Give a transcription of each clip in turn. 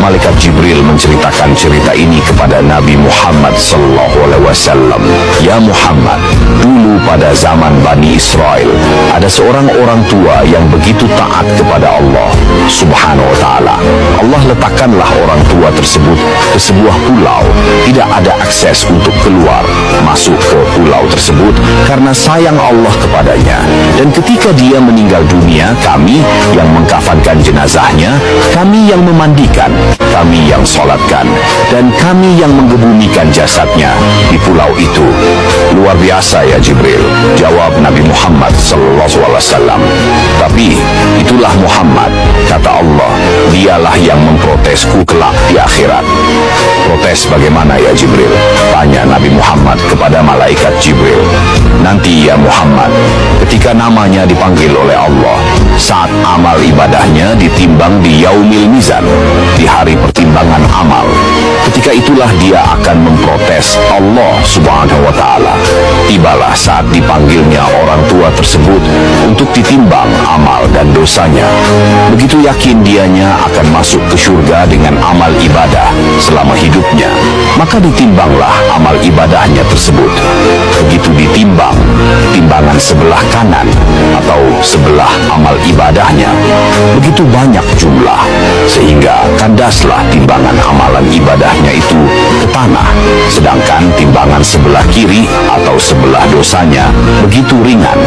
malaikat Jibril menceritakan cerita ini kepada Nabi Muhammad SAW. Ya Muhammad, dulu pada zaman Bani Israel, ada seorang orang tua yang begitu taat kepada Allah Subhanahu wa ta'ala. Allah letakkanlah orang tua tersebut ke sebuah pulau. Tidak ada akses untuk keluar masuk ke pulau tersebut karena sayang Allah kepadanya. Dan ketika dia meninggal dunia, kami yang mengkafankan jenazahnya, kami yang memandikan, kami yang sholatkan, dan kami yang menggebumikan jasadnya di pulau itu. Luar biasa ya Jibril, jawab Nabi Muhammad SAW. Tapi itulah Muhammad, kata Allah, dialah yang memprotesku kelak di akhirat. Protes bagaimana ya Jibril? Tanya Nabi Muhammad kepada malaikat Jibril. Nanti ya Muhammad, ketika namanya dipanggil oleh Allah, saat amal ibadahnya ditimbang di Yaumil Mizan, di hari pertimbangan amal, ketika itulah dia akan memprotes Allah Subhanahu wa ta'ala. Tibalah saat dipanggilnya orang tua tersebut untuk ditimbang amal dan dosanya. Begitu yakin dianya akan masuk ke surga dengan amal ibadah selama hidupnya, maka ditimbanglah amal ibadahnya tersebut. Begitu ditimbang, timbangan sebelah kanan atau sebelah amal ibadahnya begitu banyak jumlah, sehingga kandaslah timbangan amalan ibadahnya itu ke tanah, sedangkan timbangan sebelah kiri atau sebelah dosanya begitu ringan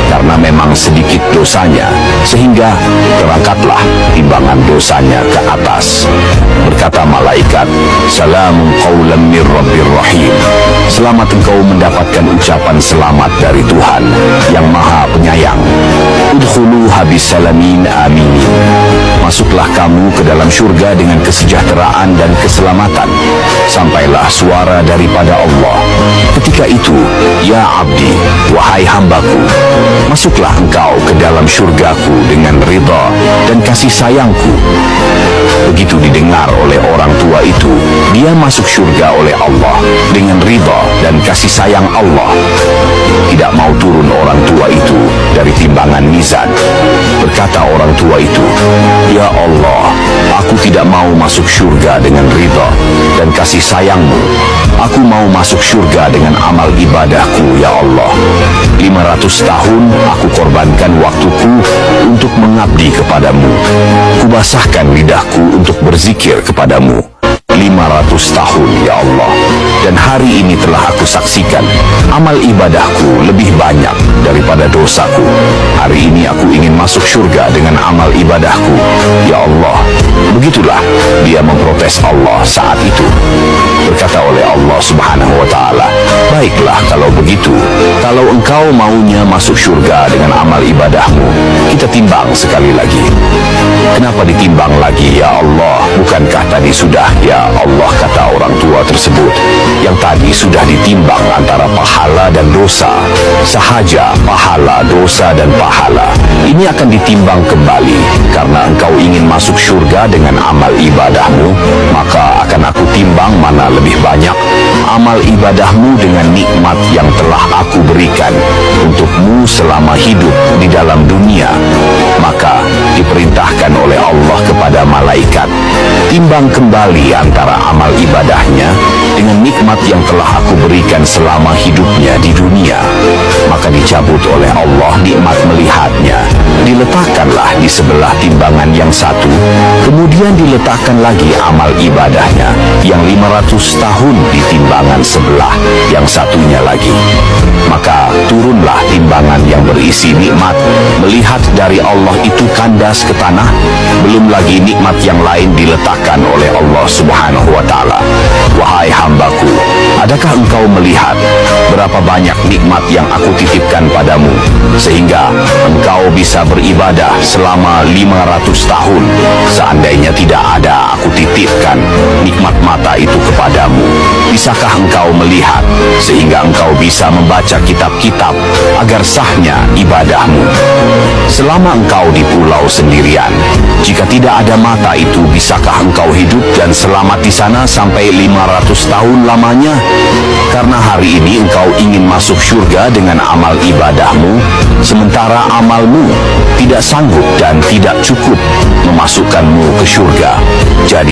karena memang sedikit dosanya, sehingga terangkatlah timbangan dosanya ke atas. Berkata malaikat, salamun qawlan mir rabbir rahim, selamat engkau mendapatkan ucapan selamat dari Tuhan yang maha penyayang. Udkhuluha bisalamin aminin, masuklah kamu ke dalam surga dengan kesejahteraan dan keselamatan. Sampailah suara daripada Allah ketika itu, ya abdi, wahai hambaku, masuklah engkau ke dalam surgaku dengan ridha dan kasih sayangku. Begitu didengar oleh orang tua itu, dia masuk surga oleh Allah dengan ridha dan kasih sayang Allah. Tidak mau turun orang tua itu dari timbangan mizan. Berkata orang tua itu, ya Allah, aku tidak mau masuk surga dengan ridha dan kasih sayangmu. Aku mau masuk surga dengan amal ibadahku, ya Allah. 500 tahun aku korbankan waktuku untuk mengabdi kepadamu. Kubasahkan lidahku untuk berzikir kepadamu 500 tahun, ya Allah. Dan hari ini telah aku saksikan amal ibadahku lebih banyak daripada dosaku. Hari ini aku ingin masuk surga dengan amal ibadahku, ya Allah. Begitulah dia memprotes Allah saat itu. Berkata oleh Allah Subhanahu wa ta'ala, baiklah kalau begitu, kalau engkau maunya masuk surga dengan amal ibadahmu, kita timbang sekali lagi. Kenapa ditimbang lagi, ya Allah? Bukankah tadi sudah, ya Allah, kata orang tua tersebut. Yang tadi sudah ditimbang antara pahala dan dosa. Sahaja pahala, dosa dan pahala ini akan ditimbang kembali. Karena engkau ingin masuk surga dengan amal ibadahmu, maka akan aku timbang mana lebih banyak amal ibadahmu dengan nikmat yang telah aku berikan untukmu selama hidup di dalam dunia. Maka diperintahkan oleh Allah kepada malaikat, timbang kembali antara amal ibadahnya dengan nikmat yang telah aku berikan selama hidupnya di dunia. Maka dicabut oleh Allah nikmat melihatnya, diletakkanlah di sebelah timbangan yang satu, kemudian diletakkan lagi amal ibadahnya yang 500 tahun di timbangan sebelah yang satunya lagi. Maka turunlah timbangan yang berisi nikmat melihat dari Allah itu kandas ke tanah. Belum lagi nikmat yang lain diletakkan oleh Allah Subhanahu wa ta'ala. Wahai hambaku, adakah engkau melihat berapa banyak nikmat yang aku titipkan padamu, sehingga engkau bisa beribadah selama 500 tahun? Seandainya tidak ada aku titipkan nikmat mata itu kepadamu, bisakah engkau melihat sehingga engkau bisa membaca kitab-kitab agar sahnya ibadahmu? Selama engkau di pulau sendirian, jika tidak ada mata itu, bisakah engkau hidup dan selamat di sana sampai 500 tahun lamanya? Karena hari ini engkau ingin masuk surga dengan amal ibadahmu, sementara amalmu tidak sanggup dan tidak cukup memasukkanmu ke surga. Jadi